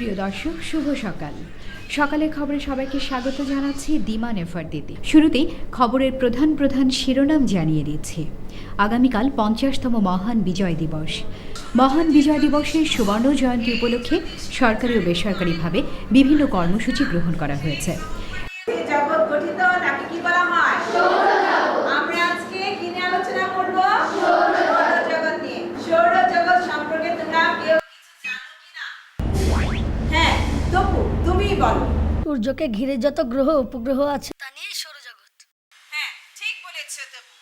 প্রিয় দর্শক, শুভ সকাল। সকালের খবরে সবাইকে স্বাগত জানাচ্ছি দিমান এফারদিতে। শুরুতেই খবরের প্রধান প্রধান শিরোনাম জানিয়ে দিচ্ছি। আগামীকাল 50তম মহান বিজয় দিবস। মহান বিজয় দিবসের সুবর্ণ জয়ন্তী উপলক্ষে সরকারি ও বেসরকারিভাবে বিভিন্ন কর্মসূচি গ্রহণ করা হয়েছে। জগৎ গঠিত তাকে কি বলা হয়? আমরা আজকে কি নিয়ে আলোচনা করব? সৌরজগৎ নিয়ে। সৌরজগৎ সম্পর্কে তোমরা কেউ কিছু জানো কিনা? হ্যাঁ, তপু তুমিই বলো। সূর্যকে ঘিরে যত গ্রহ উপগ্রহ আছে তা নিয়ে সৌরজগৎ। হ্যাঁ, ঠিক বলেছো তপু।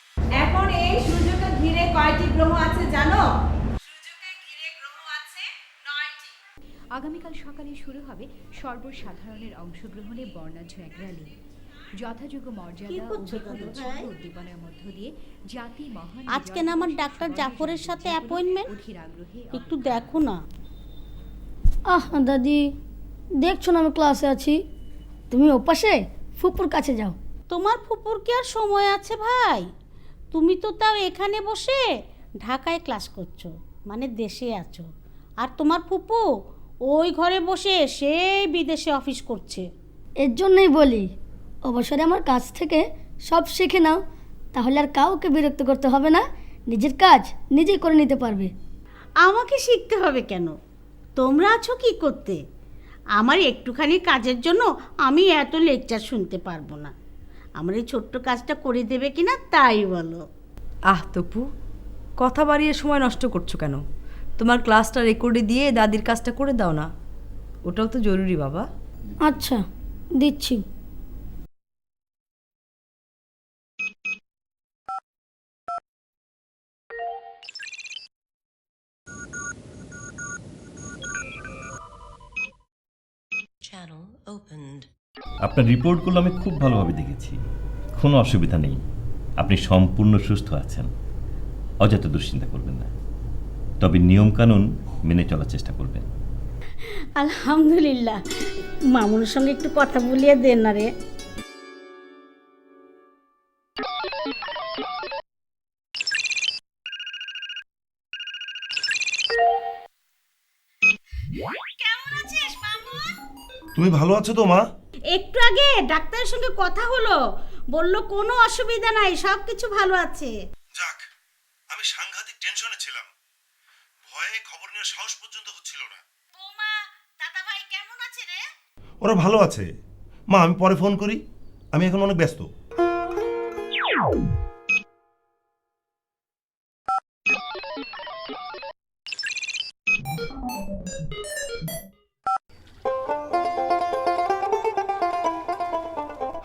এখন এই সূর্যকে ঘিরে কয়টি গ্রহ আছে জানো? সূর্যকে ঘিরে গ্রহ আছে 9টি। আগামীকাল সকালে শুরু হবে সর্বসাধারণের অংশগ্রহণে বর্ণাঢ্য এক র্যালি। যথাযোগ্য মর্যাদা ও উদ্দীপনার মধ্য দিয়ে জাতি মহান আজকে না আমার ডাক্তার জাফরের সাথে অ্যাপয়েন্টমেন্ট, একটু দেখো না। দাদি, দেখছো না আমি ক্লাসে আছি, তুমি ওপাশে ফুপুর কাছে যাও। তোমার ফুপুর কি আর সময় আছে ভাই? তুমি তো তাও এখানে বসে ঢাকায় ক্লাস করছো, মানে দেশে আছো, আর তোমার ফুপু ওই ঘরে বসে সেই বিদেশে অফিস করছে। এর জন্যই বলি, অবসরে আমার কাছ থেকে সব শিখে নাও, তাহলে আর কাউকে বিরক্ত করতে হবে না, নিজের কাজ নিজেই করে নিতে পারবে। আমাকে শিখতে হবে কেন? তোমরা আছো কি করতে? আমার একটুখানি কাজের জন্য আমি এত লেকচার শুনতে পারবো না। আমার এই ছোট্ট কাজটা করে দেবে কিনা তাই বলো। তপু, কথা বাড়িয়ে সময় নষ্ট করছো কেন? তোমার ক্লাসটা রেকর্ডে দিয়ে দাদির কাজটা করে দাও না, ওটাও তো জরুরি বাবা। আচ্ছা, দিচ্ছি। আপনার রিপোর্টগুলো আমি খুব ভালোভাবে দেখেছি, কোনো অসুবিধা নেই, আপনি সম্পূর্ণ সুস্থ আছেন। অযথা দুশ্চিন্তা করবেন না, তবে নিয়মকানুন মেনে চলার চেষ্টা করবেন। আলহামদুলিল্লাহ। মামুনের সঙ্গে একটু কথা বলিয়ে দেন না রে। কেমন আছিস মামুন? তুমি ভালো আছো তো মা? একটু আগে ডাক্তারের সঙ্গে কথা হলো, বলল কোনো অসুবিধা নাই, সব কিছু ভালো আছে। যাক, আমি সাংঘাতিক টেনশনে ছিলাম, ভয়ে খবর নেওয়ার সাহস পর্যন্ত হচ্ছিল না। বৌমা, দাদা ভাই কেমন আছে রে? ওরা ভালো আছে মা, আমি পরে ফোন করি, আমি এখন অনেক ব্যস্ত।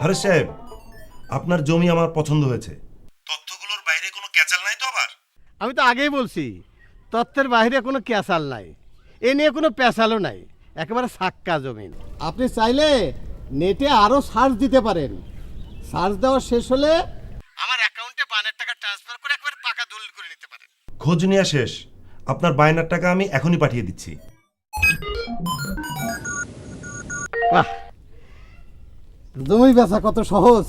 আরে সাহেব, আপনার জমি আমার পছন্দ হয়েছে। তথ্যগুলোর বাইরে কোনো ক্যাচাল নাই তো আবার? আমি তো আগেই বলছি, তত্ত্বের বাইরে কোনো ক্যাচাল নাই, এ নিয়ে কোনো পেঁচালও নাই, একেবারে সাক্কা জমিন। আপনি চাইলে নেটে আরও সার্চ দিতে পারেন, সার্চ দেওয়া শেষ হলে আমার অ্যাকাউন্টে বানের টাকা ট্রান্সফার করে একবারে পাকা দলিল করে নিতে পারেন। খোঁজ নেওয়া শেষ, আপনার বায়নার টাকা আমি এখনই পাঠিয়ে দিচ্ছি। বাহ, জমি বেচা কত সহজ।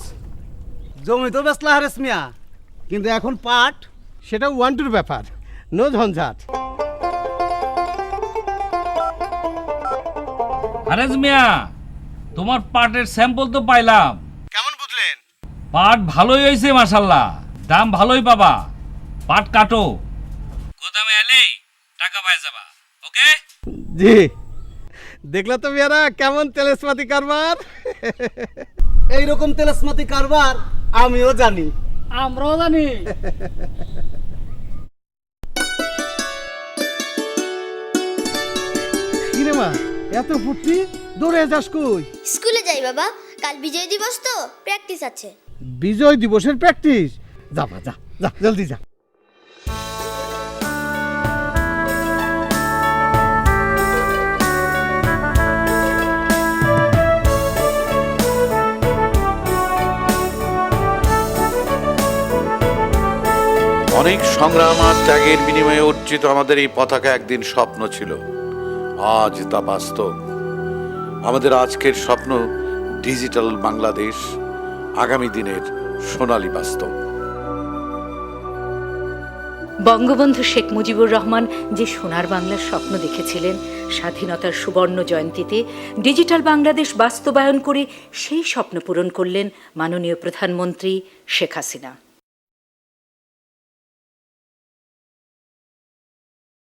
জমি তো বেচলা হারেস মিয়া, কিন্তু এখন পাট, সেটা 1-2 ব্যাপার, নো ঝঞ্ঝাট। হারেজ মিয়া, তোমার পাটের স্যাম্পল তো পাইলাম। কেমন বুঝলেন? পাট ভালোই হয়েছে মাশাল্লাহ, দাম ভালোই পাবা। পাট কাটো, গোদামে এলেই টাকা পাই যাবা। ওকে জি, দেখলা তো মিয়ারা কেমন তেলেসমাতি কারবার। এইরকম তেলেসমাতি কারবার আমিও জানি, আমরাও জানি। কিরে মা, এত ফুর্তি, দৌড়ে যাস কই? স্কুলে যাই বাবা, কাল বিজয় দিবস তো, প্র্যাকটিস আছে। বিজয় দিবসের প্র্যাকটিস? যা যা যা, জলদি যা। অনেক সংগ্রাম আর ত্যাগের বিনিময়ে অর্জিত আমাদের এই পতাকা একদিন স্বপ্ন ছিল, আজ তা বাস্তব। আমাদের আজকের স্বপ্ন ডিজিটাল বাংলাদেশ, আগামী দিনের সোনালী বাস্তব। বঙ্গবন্ধু শেখ মুজিবুর রহমান যে সোনার বাংলার স্বপ্ন দেখেছিলেন, স্বাধীনতার সুবর্ণ জয়ন্তীতে ডিজিটাল বাংলাদেশ বাস্তবায়ন করে সেই স্বপ্ন পূরণ করলেন মাননীয় প্রধানমন্ত্রী শেখ হাসিনা।